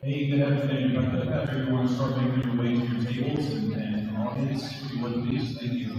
Hey, good afternoon. I'd like to have everyone start making your way to your tables and audience, if you would please. Thank you.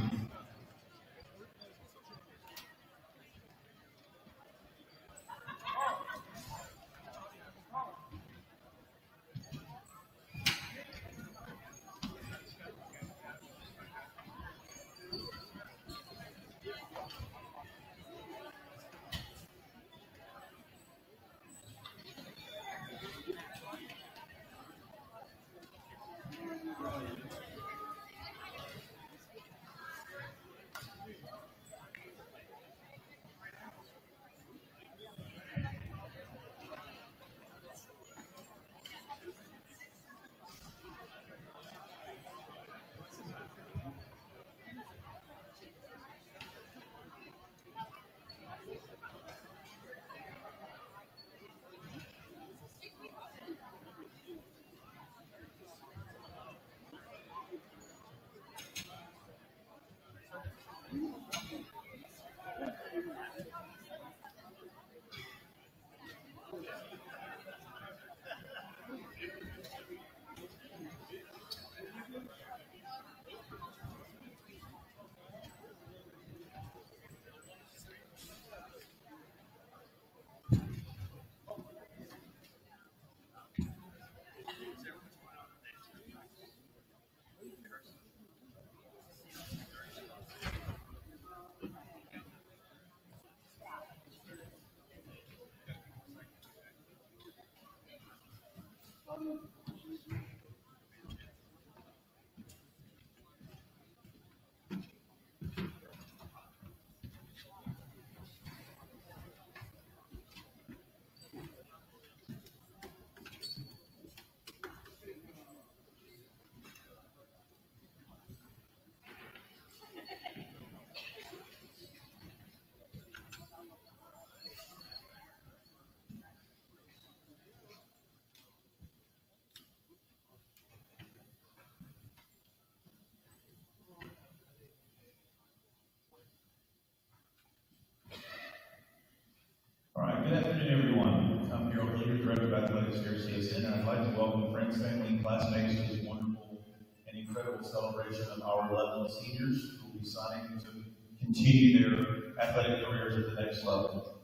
All right, good afternoon, everyone. I'm Harold Leader, Director of Athletics here at CSN, and I'd like to welcome friends, family, and classmates to this wonderful and incredible celebration of our 11 seniors who will be signing to continue their athletic careers at the next level.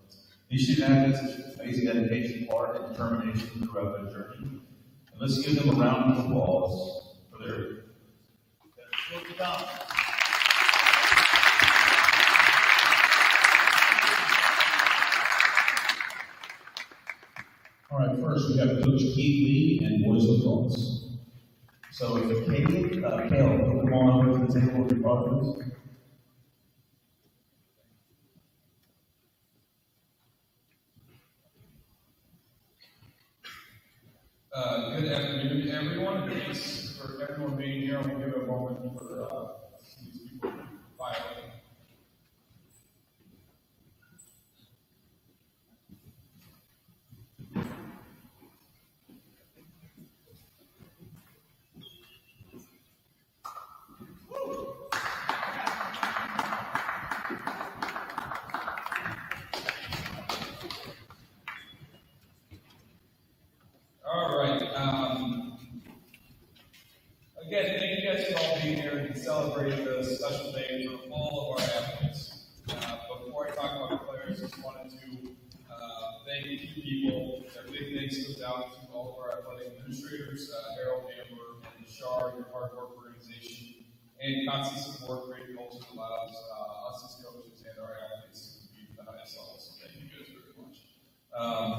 These student athletes have amazing dedication, heart, and determination throughout their journey. And let's give them a round of applause for their still to come. All right, first we have Coach Keith Lee and boys lacrosse. So if Caleb, come on over to the table with your partners. Good afternoon, everyone. Thanks for everyone being here. We'll give a moment for these people to file in. All right. Again, thank you guys for all being here and celebrate the special day for all of our athletes. Before I talk about the players, I just wanted to thank a few people. A big thanks goes out to all of our athletic administrators, Harold, Amber, and Shar, your hard work organization, and constant support, creating culture that allows us as coaches and our athletes to compete at the highest level. So thank you guys very much.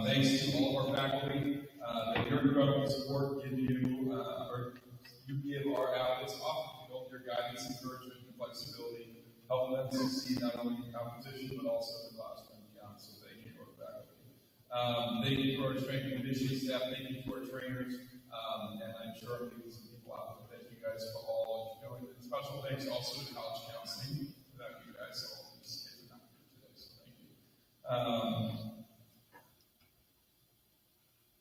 Thanks to all of our faculty. Your incredible support give you, or you give our athletes often both your guidance, encouragement, and flexibility, help them succeed not only in competition but also in the classroom and beyond. So thank you to our faculty. Thank you to our strength and conditioning staff. Thank you to our trainers, and I'm sure I'm leaving some people out. But thank you guys for all you know. And special thanks also to college counseling. Without you guys, all of this is not here today. So thank you.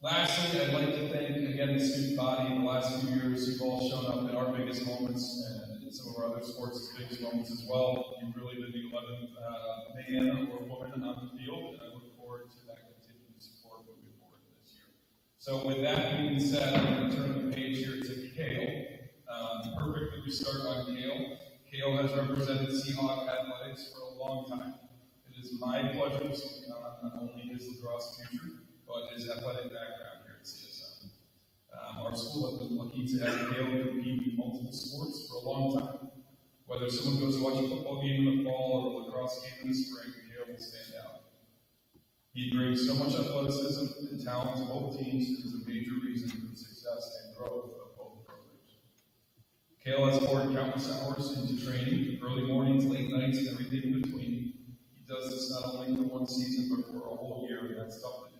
Lastly, I'd like to thank again the student body. In the last few years, you've all shown up at our biggest moments and in some of our other sports' biggest moments as well. You've really been the 11th man or woman on the field, and I look forward to that continued support moving forward this year. So with that being said, I'm going to turn the page here to Kale. Perfect that we start on Kale. Kale has represented Seahawk athletics for a long time. It is my pleasure to speak on not only his lacrosse future, but his athletic background here at CSM. Our school has been lucky to have Kale compete in multiple sports for a long time. Whether someone goes to watch a football game in the fall or a lacrosse game in the spring, Kale will stand out. He brings so much athleticism and talent to both teams and is a major reason for the success and growth of both programs. Kale has poured countless hours into training, early mornings, late nights, and everything in between. He does this not only for one season, but for a whole year, and that's tough to do.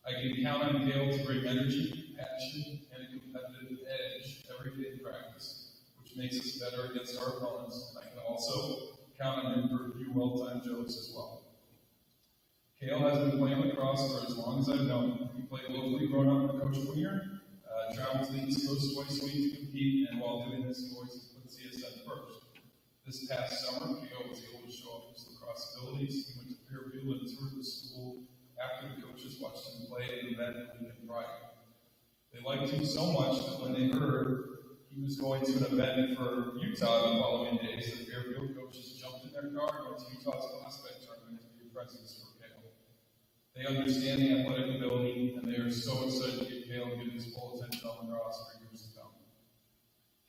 I can count on Kale to bring energy, passion, and a competitive edge every day in practice, which makes us better against our opponents, and I can also count on him for a few well-timed jokes as well. Kale has been playing lacrosse for as long as I've known him. He played locally growing up with Coach Winger, traveled to the East Coast twice a week to compete, and while doing this, he always put CSM first. This past summer, Kale was able to show off his lacrosse abilities. He went to Fairfield and toured the school after the coaches watched him play at an event a week prior. They liked him so much that when they heard he was going to an event for Utah the following days, the Fairfield coaches jumped in their car and went to Utah's prospect tournament to be a presence for Kale. They understand the athletic ability, and they are so excited to get Kale and get his full attention on lacrosse for years to come.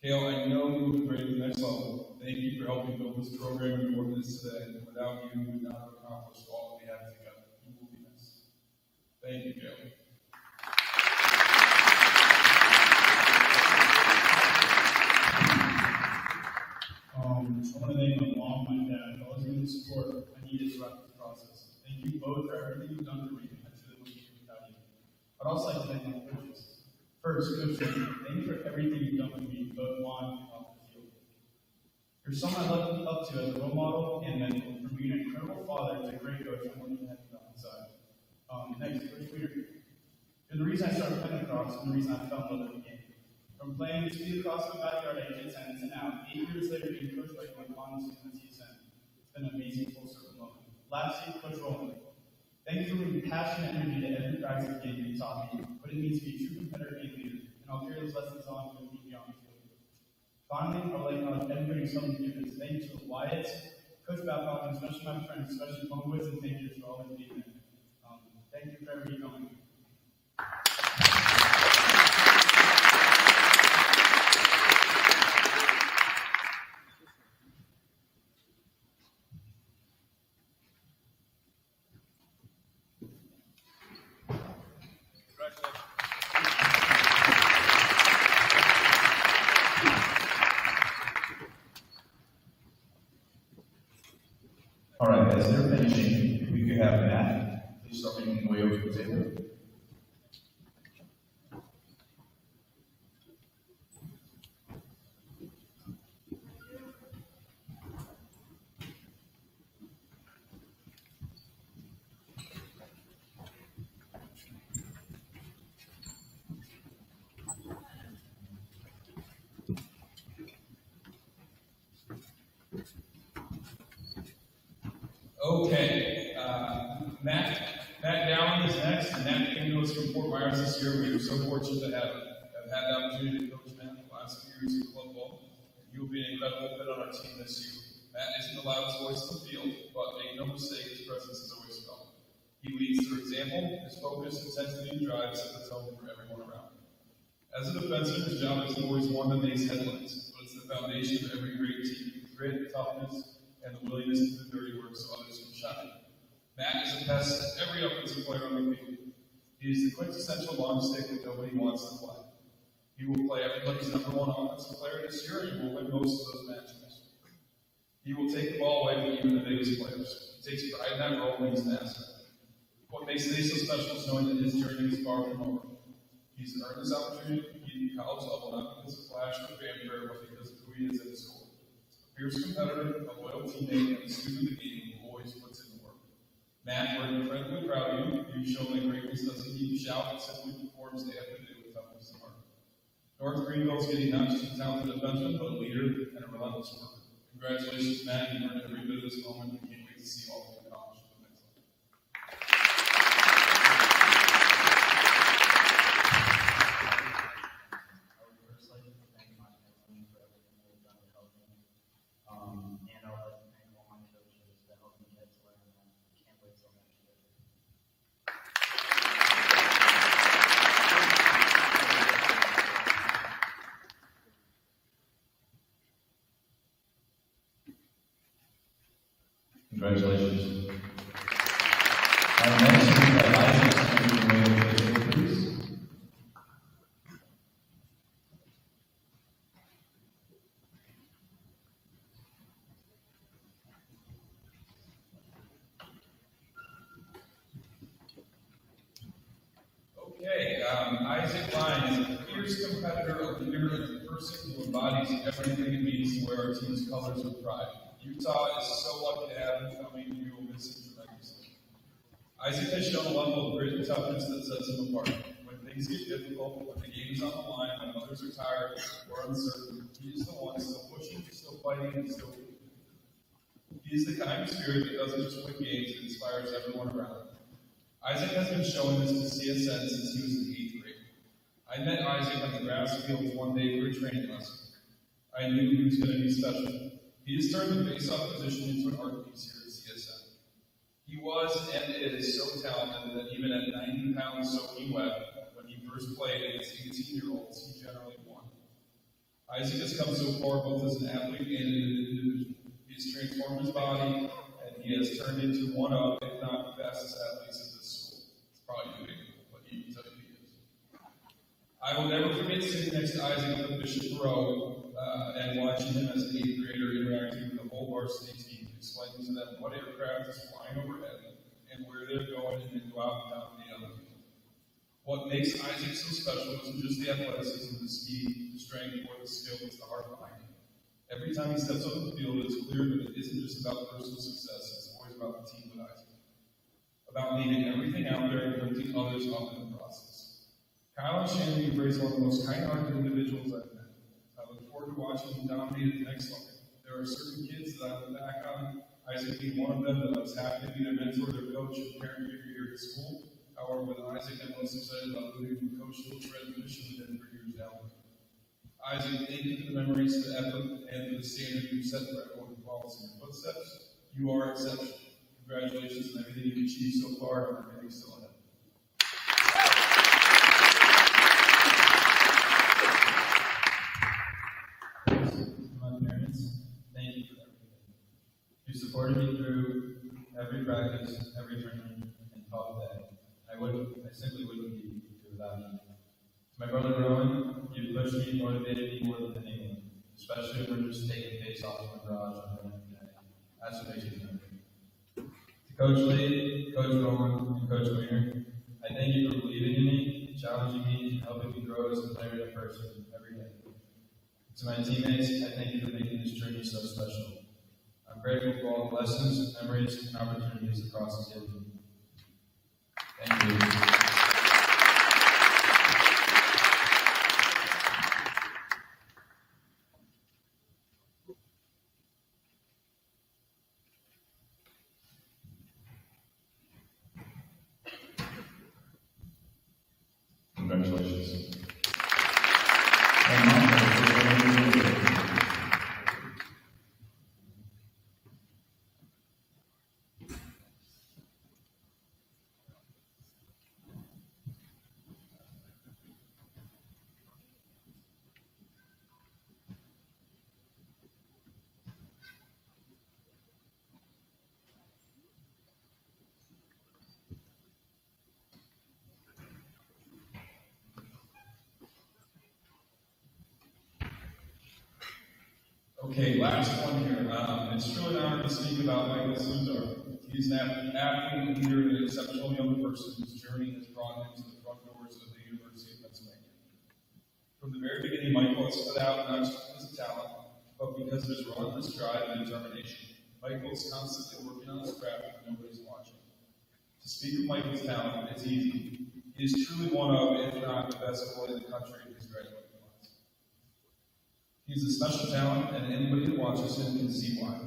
Kale, I know you will be great at the next level. Thank you for helping build this program and what it is today. And without you, we would not have accomplished all that we have together. You will be missed. Thank you, Kale. I want to thank my mom, my dad, for always giving the support I needed throughout this process. Thank you both for everything you've done for me. I truly wouldn't be here without you. I'd also like to thank my coaches. First, Coach Lee, thank you for everything you've done for me, both on and off the field. You're someone I look up to as a role model and mentor. From being an incredible father to a great coach, I'm more than happy to be on the side. Next, Coach Weir. You're the reason I started playing lacrosse and the reason I fell in love with the game. From playing speed across the backyard at age 10 to now, 8 years later being coached by my honest and CSM. It's been an amazing full circle moment. Lastly, Coach Rowland. Thank you for bringing passion and energy to every practice game you taught me, what it means to be a true competitor and leader, and I'll carry those lessons on with me beyond the field. Finally, I would like to acknowledge everybody who's helped me do this. Thank you to the Wyatts, Coach Babcock, and especially my friends, especially Homewood, and thank you for always being there. Thank you for everybody coming. All right, as they're finishing, if we could have Matt, please start making your way over to the table. Okay, Matt Dowling is next, and Matt came to us from Fort Myers this year. We were so fortunate to have had the opportunity to coach Matt the last few years in club ball. He will be an incredible fit on our team this year. Matt isn't the loudest voice in the field, but make no mistake, his presence is always felt. He leads through example, his focus, intensity, and drive set the tone for everyone around him. As a defenseman, his job isn't always one that makes headlines, but it's the foundation of every great team. Grit, toughness, and the willingness to do the dirty work so others can shine. Matt is a pest to every offensive player on the field. He is the quintessential long stick that nobody wants to play. He will play everybody's number one offensive player this year, and he will win most of those matches. He will take the ball away from even the biggest players. He takes pride in that role, and he's an asset. What makes today so special is knowing that his journey is far from over. He's earned this opportunity to compete at college level, not because of flash or fanfare, but because of who he is at his core. A fierce competitor, a loyal teammate, and a student of the game who always puts in the work. Matt, we're incredibly proud of you. You've shown that greatness doesn't need to shout, it simply performs day after day with toughness and heart. North Greenville's getting not just a talented defenseman, but a leader and a relentless worker. Congratulations, Matt. You've earned every bit of this moment. We can't wait to see all of you accomplish at the next level. Congratulations. Next, we have Isaac Sanders, please. Okay, Isaac Lyons is a fierce competitor, a leader, and a person who embodies everything it means to wear our team's colors with pride. Utah is so lucky to have him coming, and we will miss him tremendously. Isaac has shown a level of grit and toughness that sets him apart. When things get difficult, when the game is on the line, when others are tired or uncertain, he is the one still pushing, still fighting, and still leading. He is the kind of spirit that doesn't just win games, it inspires everyone around him. Isaac has been showing this to CSN since he was in 8th grade. I met Isaac on the grass fields one day for a training lesson. I knew he was going to be special. He has turned the face-off position into an art piece here at CSN. He was and is so talented that even at 90 pounds soaking wet, when he first played against 18-year-olds, he generally won. Isaac has come so far both as an athlete and an individual. He has transformed his body, and he has turned into one of, if not the fastest athletes in this school. It's probably debatable, but he can tell you he is. I will never forget sitting next to Isaac at the Bishop Row and watching him as an 8th grader interacting with the whole varsity team, explaining to them what aircraft is flying overhead and where they're going and go out and dominate on the field. What makes Isaac so special isn't just the athleticism, the speed, the strength, or the skill, it's the heart behind it. Every time he steps on the field, it's clear that it isn't just about personal success, it's always about the team with Isaac. About leaving everything out there and lifting others up in the process. Kyle and Shannon, you've raised one of the most kind-hearted individuals I've met. I look forward to watching him dominate at the next level. There are certain kids that I look back on, Isaac being one of them, that I was happy to be their mentor, their coach, and parent figure here at school. However, with Isaac, I'm most excited about moving from coach to transition within 3 years down. Isaac, thank you for the memories, the effort, and for the standard you've set for everyone who follows in your footsteps. You are exceptional. Congratulations on everything you've achieved so far and everything still ahead. My parents, thank you for everything. You supported me through every practice, every training, and top day. I simply wouldn't be here without you. To my brother Rowan, you pushed me and motivated me more than anyone, especially when we're just taking face off in the garage on every day. That's what makes me happy. To Coach Lee, Coach Rowan, and Coach Weiner, I thank you for believing in me, challenging me, and helping me grow as a player and a person every day. To my teammates, I thank you for making this journey so special. I'm grateful for all the lessons, memories, and opportunities across the game. Thank you. Congratulations. Okay, last one here. It's truly an honor to speak about Michael Sluzar. He's an athlete, leader, and an exceptional young person whose journey has brought him to the front doors of the University of Pennsylvania. From the very beginning, Michael has stood out not just because of talent, but because of his relentless drive and determination. Michael is constantly working on his craft when nobody's watching. To speak of Michael's talent, it's easy. He is truly one of, if not the best goalie in the country in his graduating class. He's a special talent, and anybody that watches him can see why.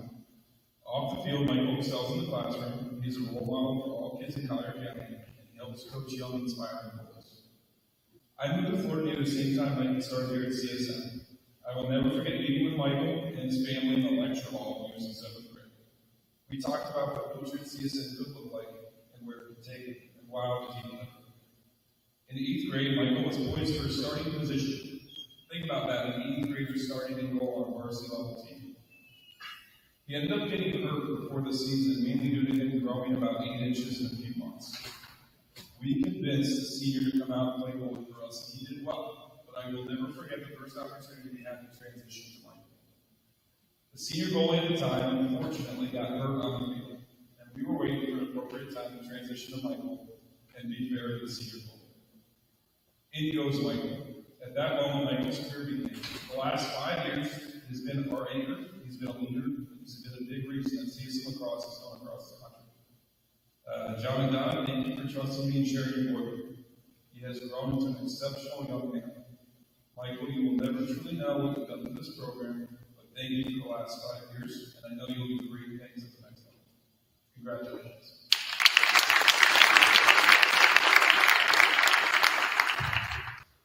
Off the field, Michael excels in the classroom. He's a role model for all kids in Collier County, and he helps coach young, inspiring boys. I moved to Florida near the same time Michael started here at CSN. I will never forget meeting with Michael and his family in the lecture hall when he was in 7th grade. We talked about what a coach at CSN could look like and where it could take it, and why it was even better. In 8th grade, Michael was poised for a starting position. Think about that, an 8th grader starting in goal on a varsity level team. He ended up getting hurt before the season, mainly due to him growing about 8 inches in a few months. We convinced the senior to come out and play goalie for us, and he did well. But I will never forget the first opportunity we had to transition to Michael. The senior goalie at the time, unfortunately, got hurt on the field, and we were waiting for an appropriate time to transition to Michael and be fair to the senior goalie. In goes Michael. At that moment, Michael's career began. The last 5 years, he's been our anchor. He's been a leader. He's been a big reason that CSC Lacrosse has gone across the country. John and Don, thank you for trusting me and sharing your work. He has grown into an exceptional young man. Michael, you will never truly know what you've done to this program, but thank you for the last 5 years, and I know you'll do great things at the next level. Congratulations.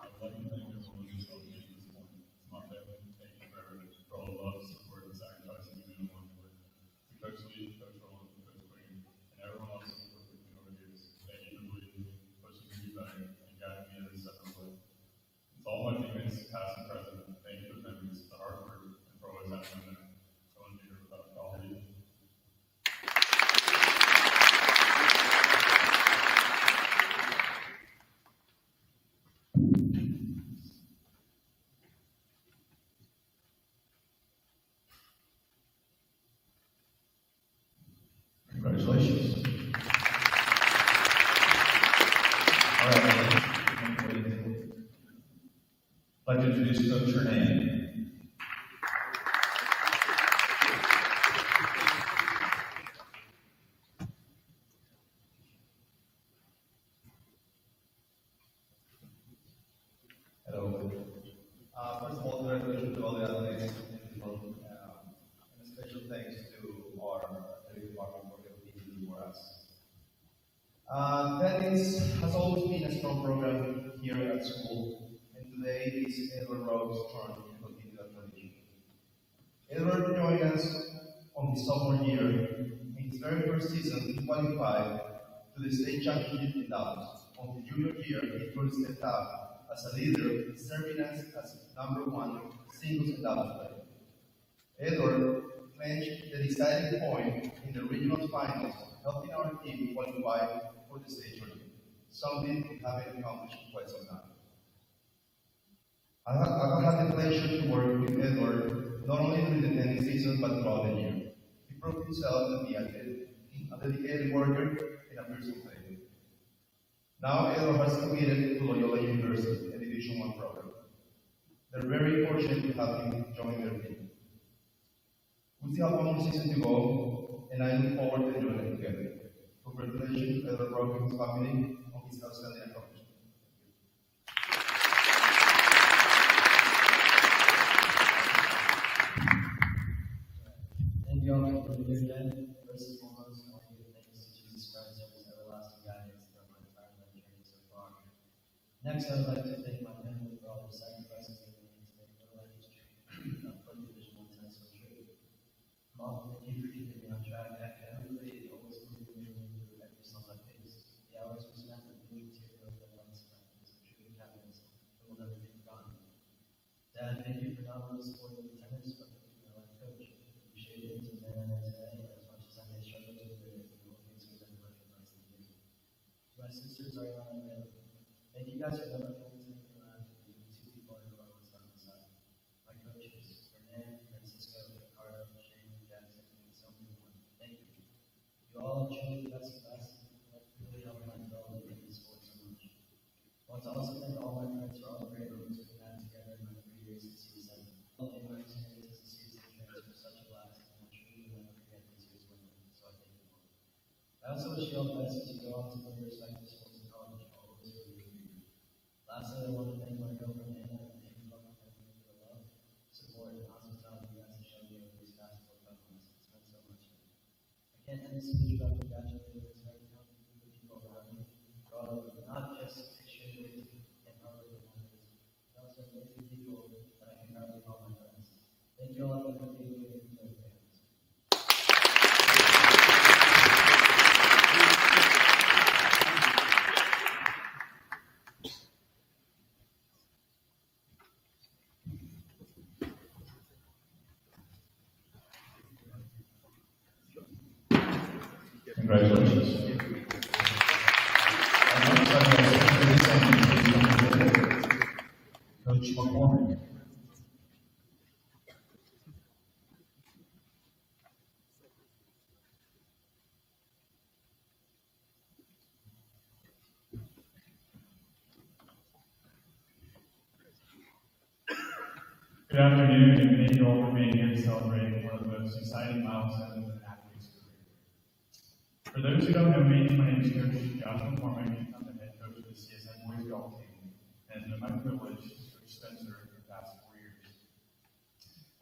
I would like to thank everyone who's helped me this morning. To my family, thank you for everything, for all the love, support, and sacrifice you do along the way. To Coach Lee, Coach Roland, and Coach Queen, and everyone else who worked with me over the years, thank you for believing in me, pushing me to be better, and guiding me every step of the way. To all my teammates, past and present, thank you for the memories, the hard work, and for always having me there. I want to be here without all of you. Congratulations. All right. I'd like to introduce Coach Hernan. Hello. First of all, congratulations to all the athletes and people, and a special thanks to our athletic department for everything you do for us. Tennis has always been a strong program here at school, and today is Edward Rowe's turn to continue that tradition. Edward joined us on his sophomore year. In his very first season, he qualified to the state championship in Dallas. On his junior year, he first stepped up as a leader, serving as #1 singles and doubles player. Edward clinched the deciding point in the regional finals, helping our team qualify for the state tournament, something we haven't accomplished in quite some time. I've had the pleasure to work with Edward not only during the tennis season but throughout the year. He proved himself to be a dedicated worker and a fearsome player. Now Edward has committed to Loyola University, a Division I program. They're very fortunate to have him join their team. We still have one more season to go, and I look forward to enjoying it together. Congratulations to Edward Rowe and his family on his outstanding accomplishment. Thank you all for being here today. First and foremost, I want to give thanks to Jesus Christ for his everlasting guidance throughout my entire life journey so far. Next, I would like to thank my family for all their sacrifices they made to make my life history for Division I tennis so true. Mom, thank you for keeping me on track academically and always moving me through every step I face. The hours we spent in meeting materials that once is a true happiness and will never be forgotten. Dad, thank you for not only supporting me in tennis, but for being my life coach. Appreciate it to the man I am today, as much as I may struggle to admit it, you will things we never recognize in you. To my sisters, Ariana and Amanda, thank you guys for never coming to me for life and being two people I know always on my side. My coaches, Hernan, Francisco, Ricardo, Shane, Jackson, and so many more. Thank you. You all are truly the best of us, and really helped my development in this sport so much. I want to also thank all my friends for all the great moments we've had together in my 3 years at CSM. And my experience as a season trainer was such a blast, and I truly will never forget these years with them, so I thank you all. I also wish you all the best as you go off to play your respective schools in college, all those who are rooting for you. Lastly, I want to thank my girlfriend Anna and thank you all my family for the love, support, and hospitality you guys have shown me over these past 4 months. It's meant so much to me. I can't end this speech without congratulating this very talented group of people around me for all of not just extremely and hardworking members, but also amazing people that I can proudly call my friends. Thank you all for being here and for your fans. Congratulations. Coach McCormick. Good afternoon, and thank you all for being here to celebrate one of the most exciting milestones in an athlete's career. For those who don't know me, my name is Coach Josh McCormick. I'm the head coach of the CSN Boys Golf Team, and it's been my privilege to coach Spencer for the past 4 years.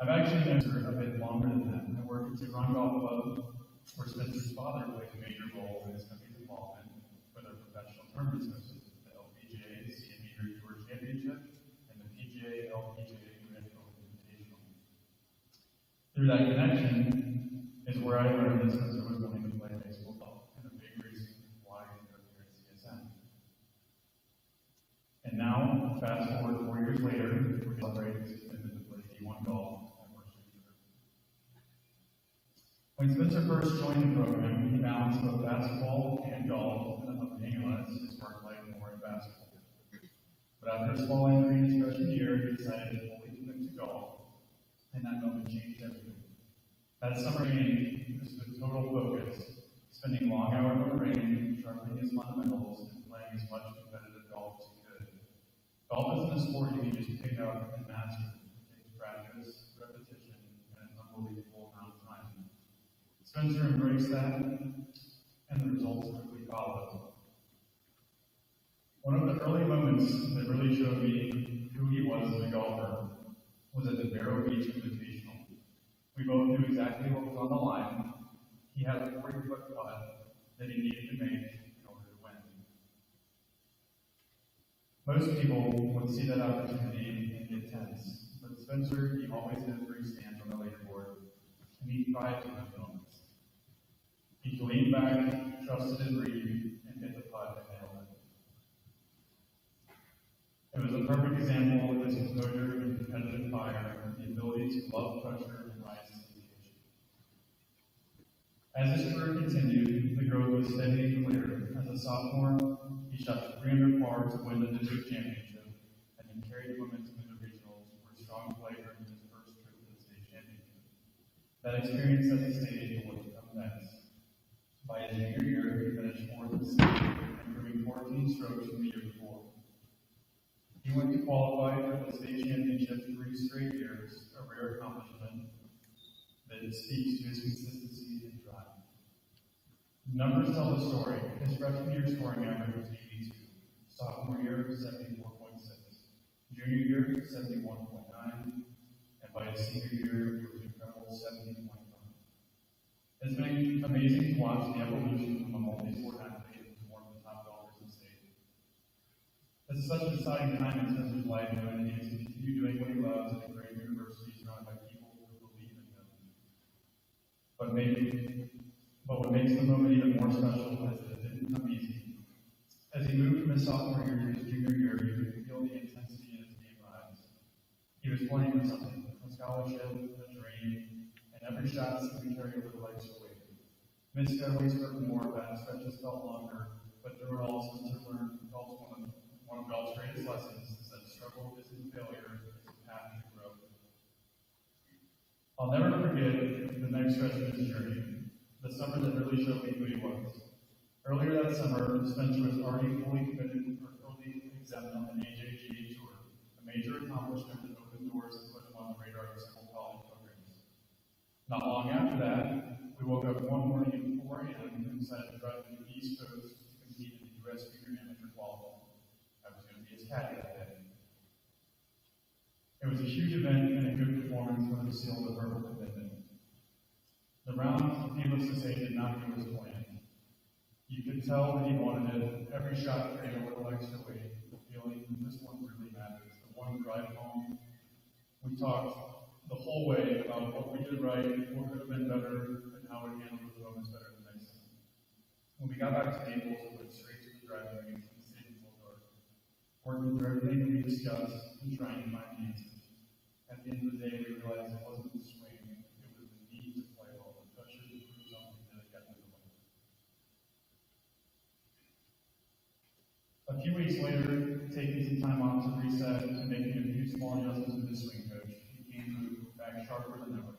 I've actually known Spencer a bit longer than that. I work at Tehran Golf Club, where Spencer's father played a major role in his country's involvement with our professional tournaments such as the LPGA CME Tour Championship and the PGA LPGA Invitational. Through that connection is where I learned that Spencer was going to play baseball golf, and a big reason why I ended up here at CSN. And now, fast forward 4 years later, we're celebrating his commitment to play D1 golf at Marshall University. When Spencer first joined the program, he balanced both basketball and golf, and up being honest, his work life more in basketball. But after a small injury in his freshman year, he decided to fully commit to golf, and that moment changed everything. That summer game was the total focus, spending long hours on the range, sharpening his fundamentals, and playing as much competitive golf as he could. Golf isn't a sport you can just pick up and master. It takes practice, repetition, and an unbelievable amount of time. Spencer embraced that, and the results quickly followed. One of the early moments that really showed me who he was as a golfer was at the Vero Beach Invitational. We both knew exactly what was on the line. He had a 40-foot putt that he needed to make in order to win. Most people would see that opportunity and get tense, but Spencer, he always knows where he stands on the leaderboard, and he thrived in those moments. He leaned back, trusted his read, and hit the putt and nailed it. It was a perfect example of his composure and competitive fire, and the ability to love pressure and rise to the occasion. As his career continued, the growth was steady and clear. As a sophomore, he shot 300 par to win the district championship, and then carried the momentum in the regionals, where strong play earned his first trip to the state championship. That experience set the stage for what would come next. By his junior year, he finished fourth in the state, improving 14 strokes from the year before. He went to qualify for the state championship 3 straight years, a rare accomplishment that speaks to his consistency and drive. Numbers tell the story. His freshman year scoring average was 82, sophomore year 74.6, junior year 71.9, and by his senior year it was an incredible 70.5. It's been amazing to watch the evolution from a multi-sport athlete to one of the top golfers in the state. This is such an exciting time in Spencer's life, and he gets to continue doing what he loves at a great university surrounded by people who believe in him. But what makes the moment even more special is that it didn't come easy. As he moved from his sophomore year to his junior year, you could feel the intensity in his game rise. He was playing for something, a scholarship, a dream, and every shot seemed to carry a little extra weight. Missed fairways hurt more, bad stretches felt longer, but through it all, Spencer learned one of golf's greatest lessons is that struggle isn't failure, it's a path to growth. I'll never forget the next stretch of his journey, the summer that really showed me who he was. Earlier that summer, Spencer was already fully committed or fully exempt on the AJGA Tour, a major accomplishment that opened doors and put him on the radar of several college programs. Not long after that, we woke up one morning at 4 a.m. and decided to drive to the East Coast to compete in the U.S. Junior Amateur Qualifier. I was going to be his caddy that day. It was a huge event and a good performance when it sealed a verbal commitment. The round, needless to say, did not go as planned. You could tell that he wanted it. Every shot carried a little extra weight. The feeling that this one really matters. The one drive home. We talked the whole way about what we did right, what could have been better, and how we handled the moments better the next time. When we got back to Naples, we went straight to the driving range and stayed until dark, working through everything we discussed and trying to find the answers. At the end of the day, we realized it wasn't the swing, it was the need to play well, the pressure to prove something that had gotten in the way. A few weeks later, taking some time off to reset and making a few small adjustments with his swing coach, he came back sharper than ever.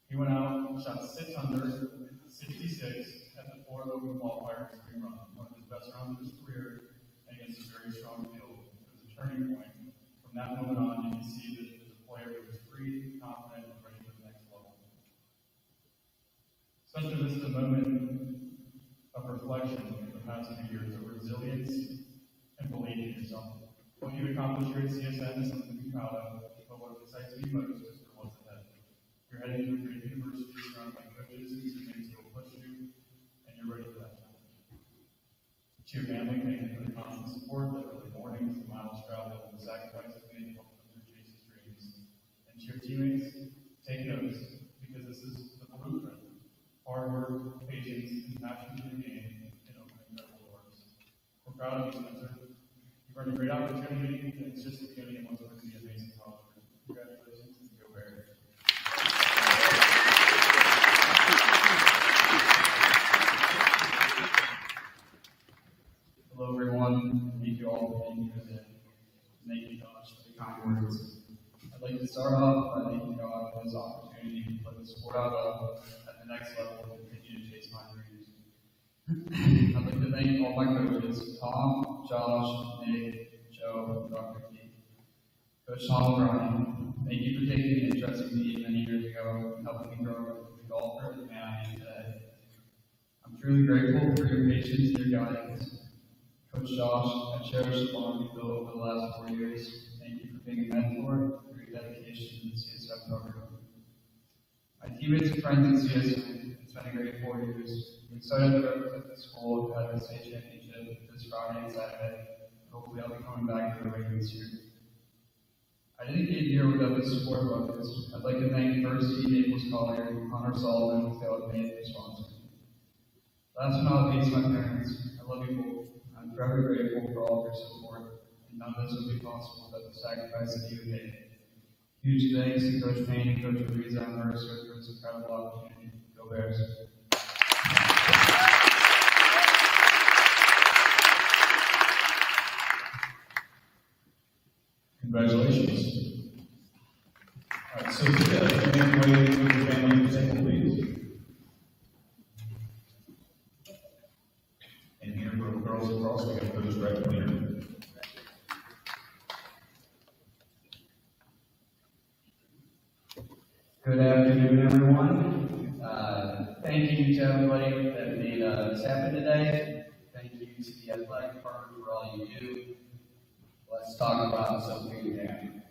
He went out, shot 6 under, 66 at the Florida Open qualifier spring run, one of his best rounds of his career against a very strong field. It was a turning point. From that moment on, you can see that the player was free, confident, and ready for the next level. Such as this is a moment of reflection in the past few years of resilience and believing in yourself. What you've accomplished here at CSN is something to be proud of, but what excites me most is for what's ahead. You're heading to a great university surrounded by coaches and teammates who will push you, and you're ready for that challenge. To your family, thank you for the constant support, the early mornings, the miles traveled, and the sacrifices made to help them through Jason's dreams. And to your teammates, take notes, because this is the blueprint. Hard work, patience, and passion for the game can open incredible doors. We're proud of you, Spencer. You've earned a great opportunity, and it's just the beginning of what's going to be an amazing college. Congratulations, and go Bears. Hello, everyone. Thank you all for being here today. Thank you, Josh, for the kind words. I'd like to start off by thanking God for this opportunity to put the sport out at the next level and continue to chase my dreams. I'd like to thank all my coaches, Tom, Josh, Nick, Joe, and Dr. Keith. Coach Tom O'Brien, thank you for taking an interest in me many years ago and helping me grow into the golfer and man I am today. I'm truly grateful for your patience and your guidance. Coach Josh, I cherish the bond we built over the last 4 years. Thank you for being a mentor, for your dedication to the CSF program. My teammates and friends at CSF, it's been a great 4 years. I'm excited to represent the school at the state championship this Friday and Saturday. Hopefully I'll be coming back to the ring this year. I didn't get here without the support of others. I'd like to thank First Tee Naples Collier, Connor Sullivan, and Taylor Payne for sponsoring. Last but not least, my parents. I love you both. I'm forever grateful for all of your support, and none of this would be possible without the sacrifice that you made. Huge thanks to Coach Payne and Coach Ariza and Mercer for this incredible opportunity. Go Bears. Congratulations. All right, so together, can you make way to the family for a second, please? And here for girls across, we got Coach Greg Cleaner. Good afternoon, everyone. Thank you to everybody that made this happen today. Thank you to the athletic department for all you do. Let's talk about Sophia Dam.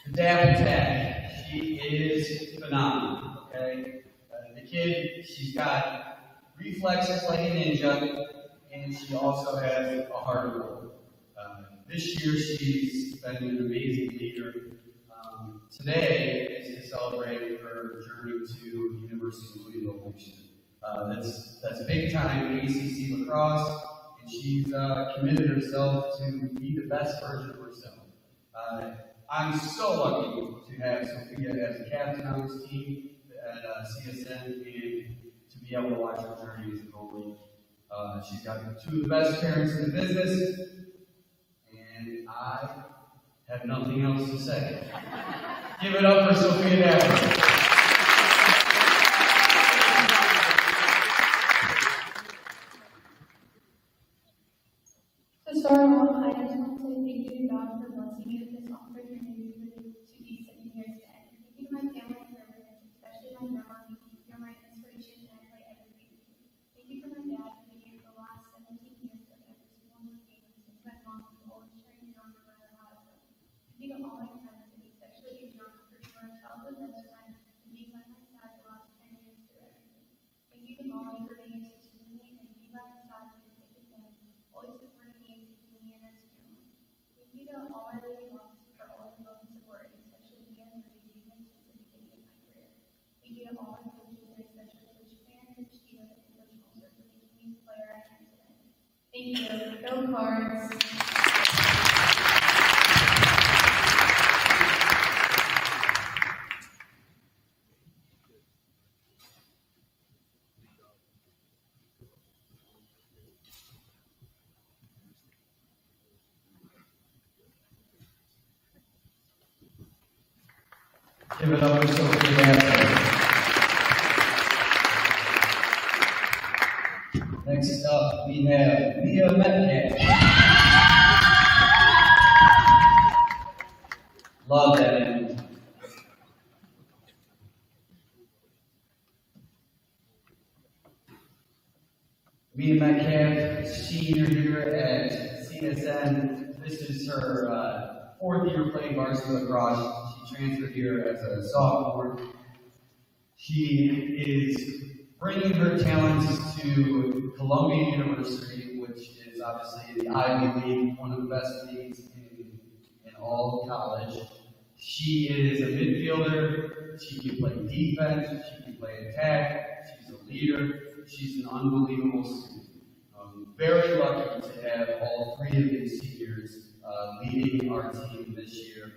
The Dam attack, she is phenomenal, okay? The kid, she's got reflexes like a ninja, and she also has a heart of gold. This year, she's been an amazing leader. Today is to celebrate her journey to the University of Louisville next year. That's big time ACC lacrosse, and she's committed herself to be the best version of herself. I'm so lucky to have Sophia as a captain on this team at CSN and to be able to watch her journey as a goalie. She's got two of the best parents in the business, and I have nothing else to say. Give it up for Sophia Dapper. To start off, I just want to say thank you to God for blessing me with this opportunity to be sitting here today. Thank you to my family and friends, especially my grandma. You're my inspiration and I play everything. Thank you for my dad for being here for the last 17 years of every single one of the games, and my mom who always trained me on no matter how I felt. Thank you to all my friends, and especially Adriana for being my childhood best friend and being by my side the last 10 years through everything. Thank you to Molly for being a sister to me and being by my side through thick and thin, always supporting me and keeping me in her family. Thank you to all my living ones for all your love and support, especially me and for being since the beginning of my career. Thank you to all my coaches, and especially Coach Fan, Coach Steven, and Coach Holzer for making me the player I am today. Thank you. Go Cards! Give it up for Sophia Manson. Next up, we have Leah Metcalf. Love that energy. Leah Metcalf, senior here at CSN. This is her fourth year playing varsity lacrosse. She transferred here as a sophomore. She is bringing her talents to Columbia University, which is obviously the Ivy League, one of the best leagues in all of college. She is a midfielder. She can play defense. She can play attack. She's a leader. She's an unbelievable student. Very lucky to have all three of these seniors leading our team this year.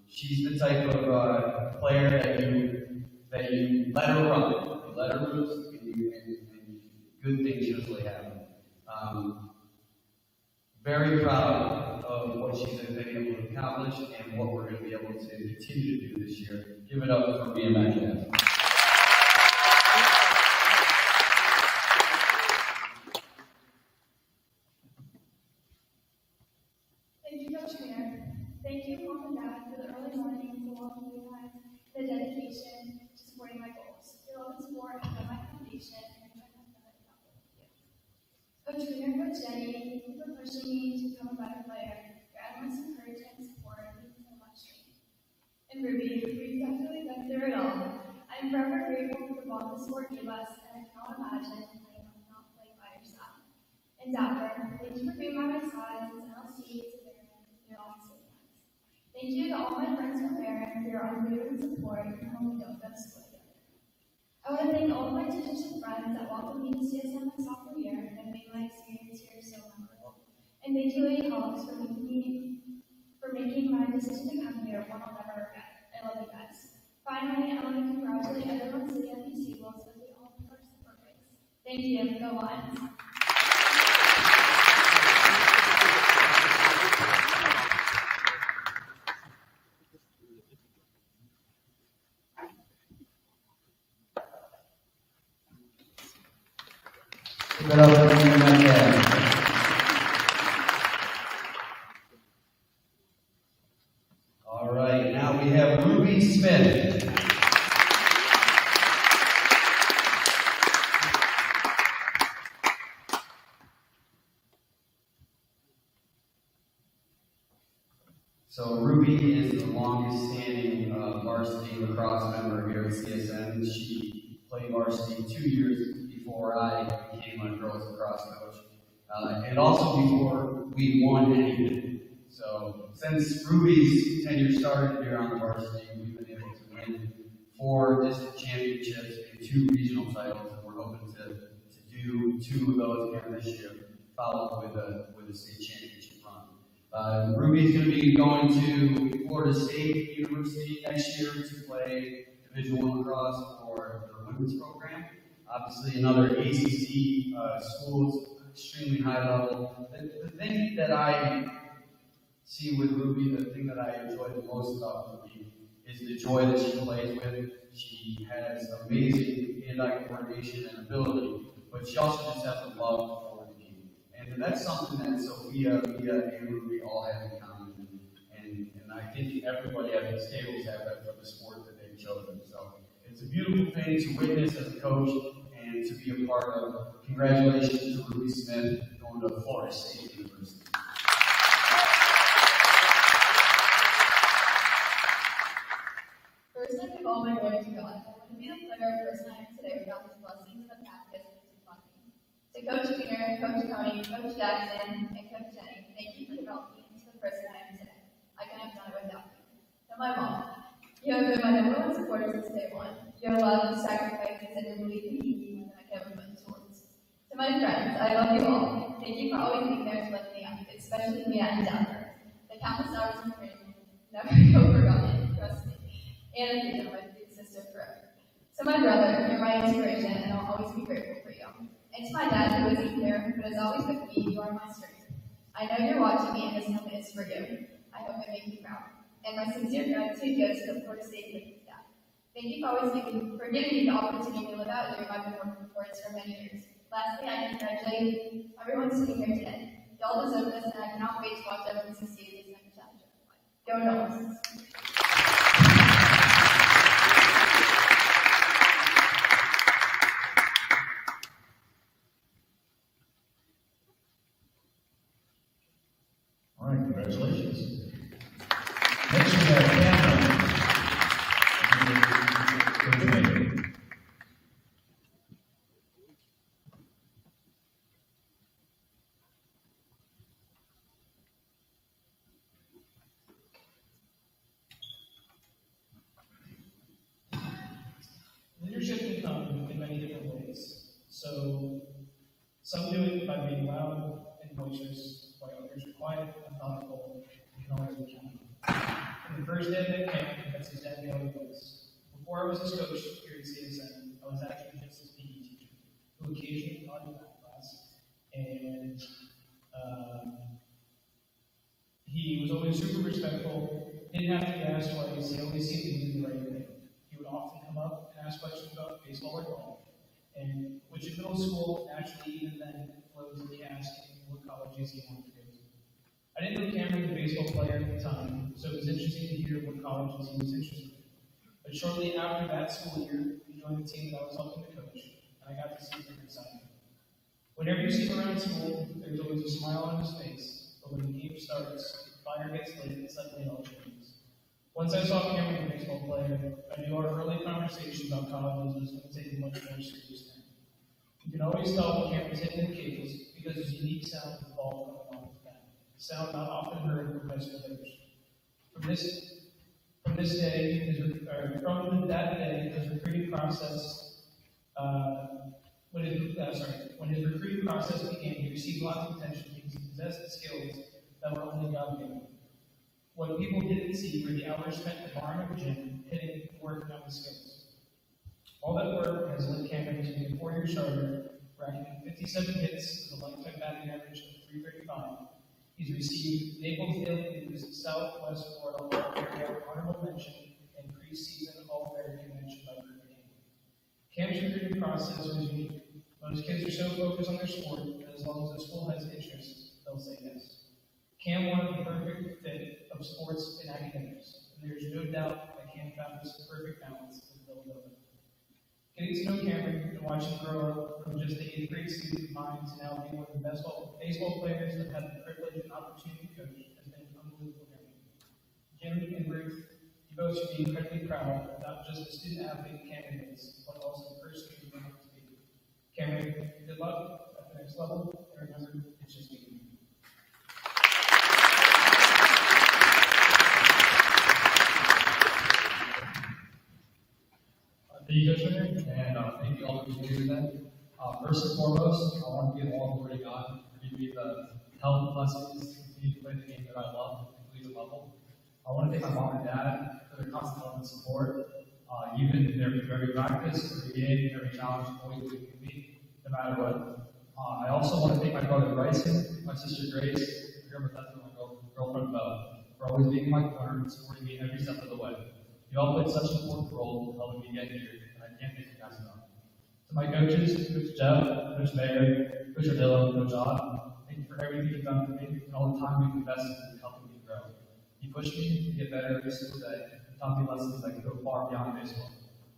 She's the type of player that you let her run. You let her loose, and good things usually happen. Very proud of what she's been able to accomplish and what we're going to be able to continue to do this year. Give it up for Leah Metcalf. Thank you, Coach Mayor. Thank you, Mom and Dad, for the early mornings, the long wait times, the dedication to supporting my goals. Your love and support have been my foundation, and I have done it without both of you. Coach Mayor, Coach Jenny, thank you for pushing me to become a better player. Your endless encouragement and support means so much to me. And Ruby, we've definitely been through it all. I'm forever grateful for the bond this sport gave us, and I cannot imagine playing on not playing by your side. And Dapper, thank you for being by my side since LC to Barron and through all these events. Thank you to all my friends from Barron for your unwavering support and when we don't go to school together. I want to thank all of my teachers and friends that welcomed me to CSN my sophomore year and made my experience here so memorable. And thank you, Lady Hawks, for making my decision to come here one I'll never regret. I love you guys. Finally, I want to congratulate everyone sitting at these tables as we all make our support race. Thank you. Go Lions. Give it up for Leah Metcalf. All right, now we have Ruby Smith. So Ruby is the longest standing varsity lacrosse member here at CSN. She played varsity 2 years before I became a girls lacrosse coach, and also before we won anything. So since Ruby's tenure started here on the varsity, we've been able to win 4 district championships and 2 regional titles, and we're hoping to do 2 of those again this year, followed with a state championship run. Ruby's going to be going to Florida State University next year to play Division I lacrosse for their women's program. Obviously, another ACC school, extremely high level. The thing that I see with Ruby, the thing that I enjoy the most about Ruby is the joy that she plays with. She has amazing hand-eye coordination and ability, but she also just has a love for the game. And that's something that Sophia, Leah, and Ruby all have in common. And I think everybody at these tables have that for the sport that they've chosen. So it's a beautiful thing to witness as a coach and to be a part of. Congratulations to Ruby Smith going to Florida State University. First, I give all my glory to God. I want to be the player person I am today without his blessings in the past history to fund me. To Coach Peter, Coach Tony, Coach Jackson, and Coach Jenny, thank you for developing me into the person I am today. I couldn't have done it without you. To my mom, you have been my number one supporter since day one. Your love, sacrifices, and your belief in me I can never put into words. To my friends, I love you all. Thank you for always being there to lift me up, especially me at Endeavor. The countless hours of training never go forgotten, trust me. And I think my big sister forever. To my brother, you're my inspiration, and I'll always be grateful for you. And to my dad, who isn't here, but is always with me, you are my strength. I know you're watching me, and this moment is for you. I hope I make you proud. and my sincere gratitude goes to the Florida State coaching staff. Thank you for for giving me the opportunity to live out your I've been working towards for many years. Lastly, I congratulate everyone sitting here today. Y'all deserve this, and I cannot wait to watch everyone succeed this next chapter. Go Knowles! All right, congratulations. Next we have Cameron. Leadership can come in many different ways. So, some do it by being loud and boisterous, while others are quiet and thoughtful and can always be counted. In the first day of that camp, that's exactly how it was. Before I was his coach here at CSN, I was actually just his PE teacher, who occasionally taught in that class. And he was always super respectful, didn't have to be asked twice, he always seemed to do the right thing. He would often come up and ask questions about baseball or golf, and which in middle school actually even then flows into asking what colleges he wanted to go to. I didn't know Cameron was a baseball player at the time, so it was interesting to hear what colleges he was interested in. But shortly after that school year, he joined the team that I was helping to coach, and I got to see him excited. Whenever you see him around school, there's always a smile on his face, but when the game starts, the fire gets lit, it's like it all changes. Once I saw Cameron, a baseball player, I knew our early conversation about colleges was going to take a much more serious turn. You can always tell when Cameron's hitting the cages because his unique sound of the ball coming off his bat. Sound not often heard from high school players. From that day, his recruiting process, when his recruiting process began, he received lots of attention because he possessed the skills that were only God given. What people didn't see were the hours spent at the barn or the gym, hitting and working on the skills. All that work has led Cameron to be a 4-year starter, racking 57 hits with a lifetime batting average of .335. He's received Naples Daily News Southwest Florida All-Area Honorable Mention and preseason All-American mention by Group Game. Cam's recruiting process was unique. Most kids are so focused on their sport that as long as the school has interest, they'll say yes. Cam wanted the perfect fit of sports and academics, and there's no doubt that Cam found this perfect balance in Villanova. Getting to know Cameron and watching him grow up from just the 8th grade student of mine to now being one of the best baseball players I've had the privilege and opportunity to coach has been an unbelievable journey. Jim and Ruth, you both should be incredibly proud, not just the student athlete Cameron is, but also the person who's going to be. Cameron, good luck at the next level, and remember, it's just beginning. Thank you, Coach Winter, and thank you all for being here today. First and foremost, I want to give all glory to God for giving me the health and blessings to continue to play the game that I love at the collegiate level. I want to thank my mom and dad for their constant help and support, even in every practice, every game, every challenge, always believing in me, no matter what. I also want to thank my brother Bryson, my sister Grace, my grandma Beth, and my girlfriend Bella for always being in my corner and supporting me every step of the way. You all played such an important role in helping me get here, and I can't thank you guys enough. To my coaches, Coach Jeff, Coach Mayer, Coach Ardillo, Coach Odd, thank you for everything you've done for me and all the time you've invested in helping me grow. You pushed me to get better every single day and taught me lessons that go far beyond baseball.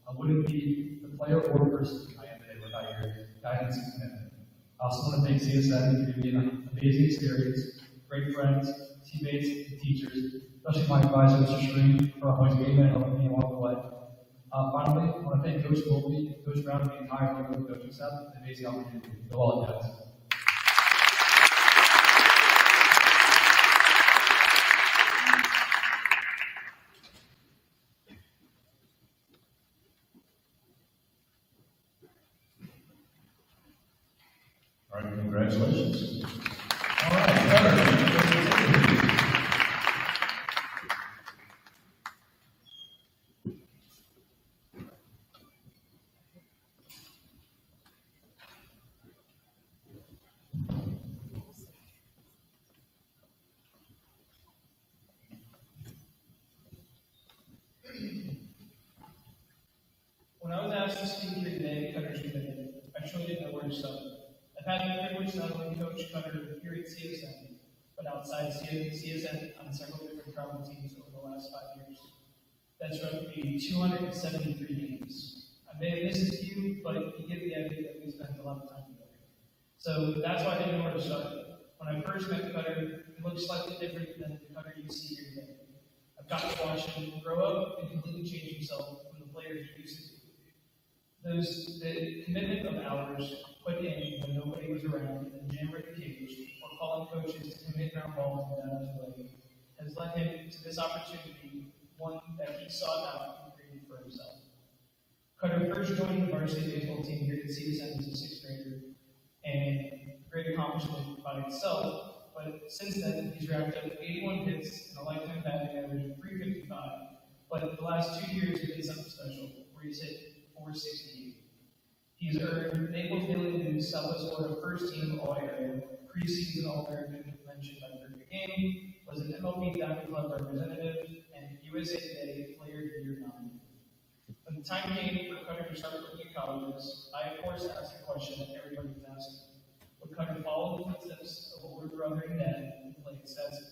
I wouldn't be the player or person I am today without your guidance and commitment. I also want to thank CSN for giving me an amazing experience, great friends, teammates, and teachers, especially my advisor, Mr. Shreen, for always being there and helping me along the way. Finally, I want to thank Coach Volpe and Coach Brown and the entire Villanova coaching staff for the amazing opportunity. Go all, guys. All right, congratulations. All right, Heather. asked to speak here today at Cutter's commitment, I truly didn't know where to start. I've had the privilege not only to coach Cutter here at CSN, but outside CSN on several different travel teams over the last 5 years. That's roughly 273 games. I may have missed a few, but you get the idea that we spent a lot of time together. So that's why I didn't know where to start. When I first met Cutter, he looked slightly different than the Cutter you see here today. I've got to watch him grow up and completely change himself from the player he used to be. The commitment of hours put in when nobody was around and jammed the cage or calling coaches to commit ground balls and down to play has led him to this opportunity, one that he sought out and created for himself. Cutter first joined the varsity baseball team here at CSN as a sixth grader, and a great accomplishment by itself. But since then, he's racked up 81 hits and a lifetime batting average of .355. But the last 2 years, he did something special, where he's hit .468. He's earned Naples Daily News Southwest Florida First Team All-Area, preseason All-American mentioned by Perfect Game, was an MLB Diamond Club representative, and USA Today Player of the Year nominee. When the time came for Cutter to start looking at colleges, I of course asked the question that everybody was asking. Would Cutter follow the footsteps of older brother and dad and play at Stetson?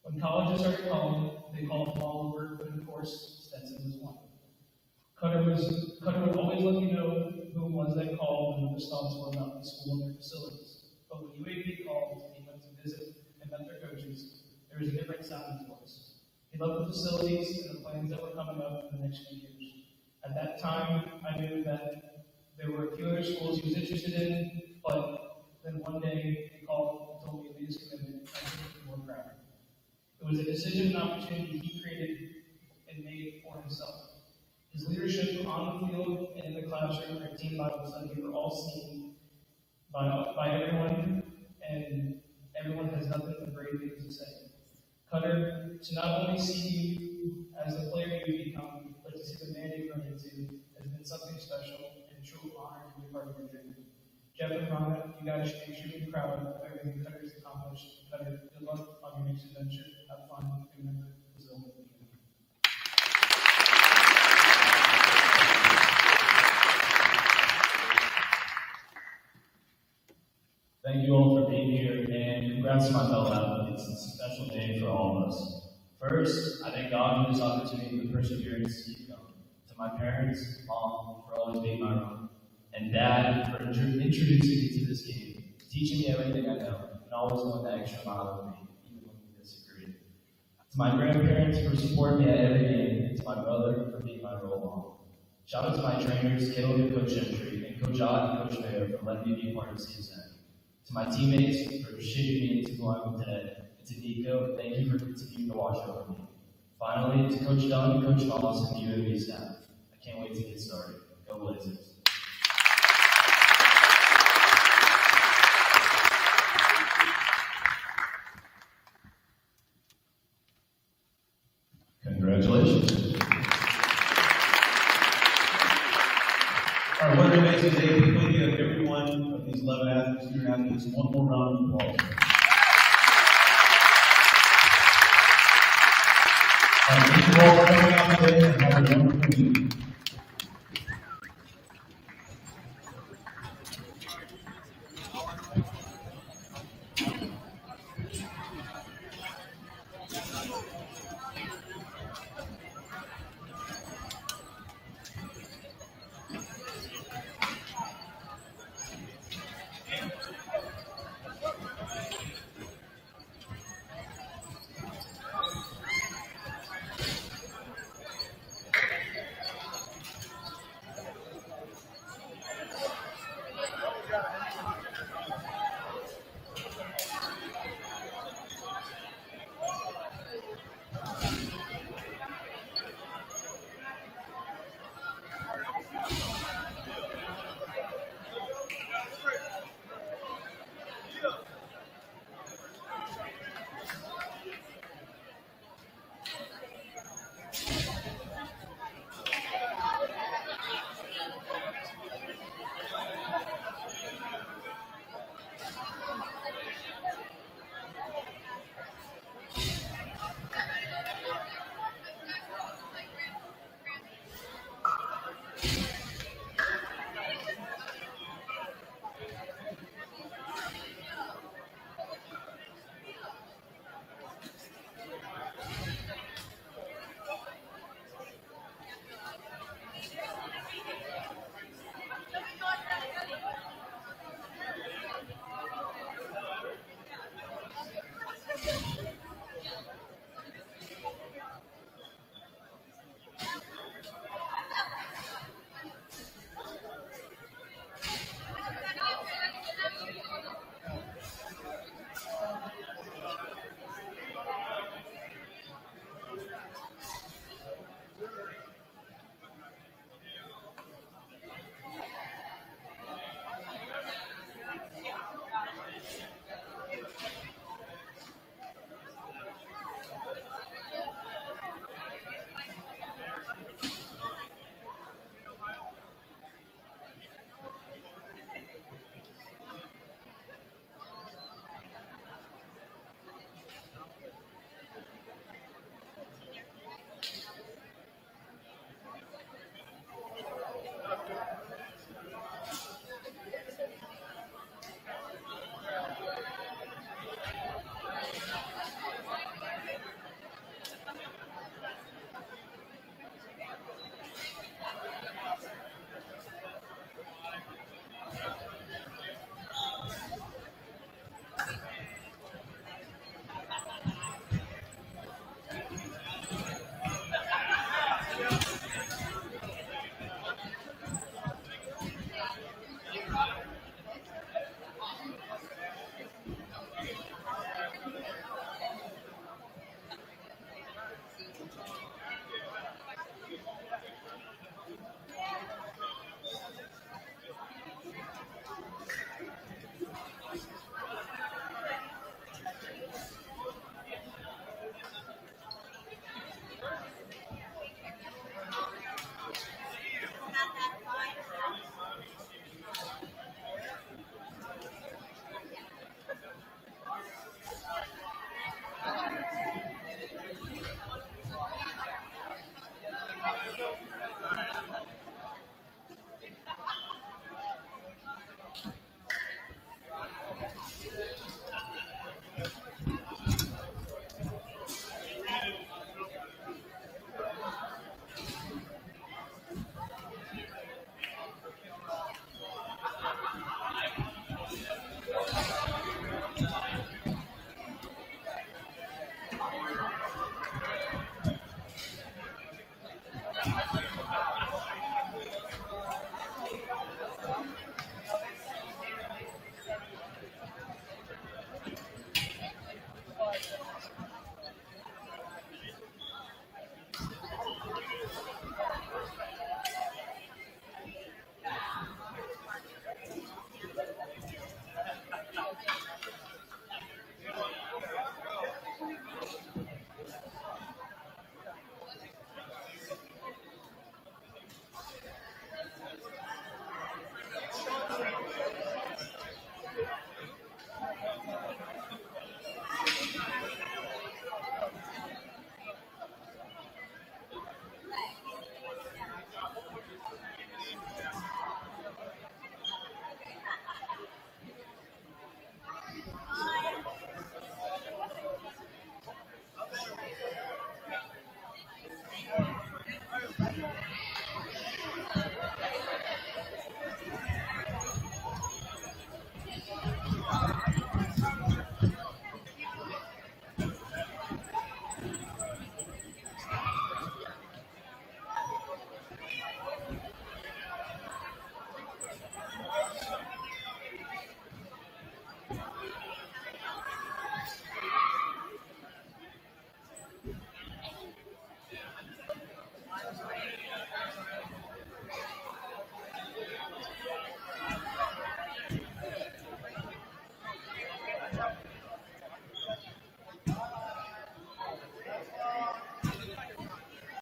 When colleges started calling, they called him all over, but of course, Stetson was one. Cutter would always let you know who it was that called and the response was about the school and their facilities. But when UAB called and he went to visit and met their coaches, there was a different sound in his voice. He loved the facilities and the plans that were coming up in the next few years. At that time, I knew that there were a few other schools he was interested in, but then one day he called and told me of his commitment, and I couldn't be more proud. It was a decision and opportunity he created and made for himself. His leadership on the field and in the classroom or team Bible study were all seen by everyone, and everyone has nothing but great things to say. Cutter, to not only see you as the player you become, but to see the man you run into has been something special and a true honor to be part of your journey. Jeff and Ronna, you guys should be extremely proud of everything Cutter's accomplished. Cutter, good luck on your next adventure. Have fun. Remember, this is only the beginning. Thank you all for being here, and congrats to my fellow athletes. It's a special day for all of us. First, I thank God for this opportunity to perseverance to keep going. To my parents, Mom, for always being my rock, and Dad for introducing me to this game, teaching me everything I know, and always going the extra mile with me, even when we disagree. To my grandparents for supporting me at every game, and to my brother for being my role model. Shout out to my trainers, Caleb and Coach Gentry, and Coach Ott and Coach Mayer for letting me be part of CSN. To my teammates for shaping me into who I am today. And to Nico, thank you for continuing to watch over me. Finally, to Coach Dunn and Coach Moss and the UAB staff. I can't wait to get started. Go Blazers. Congratulations. All right, what an amazing day. Please give every one of these 11 athletes, student athletes, one more round of applause. All right, thank you all for coming out today and have a wonderful week.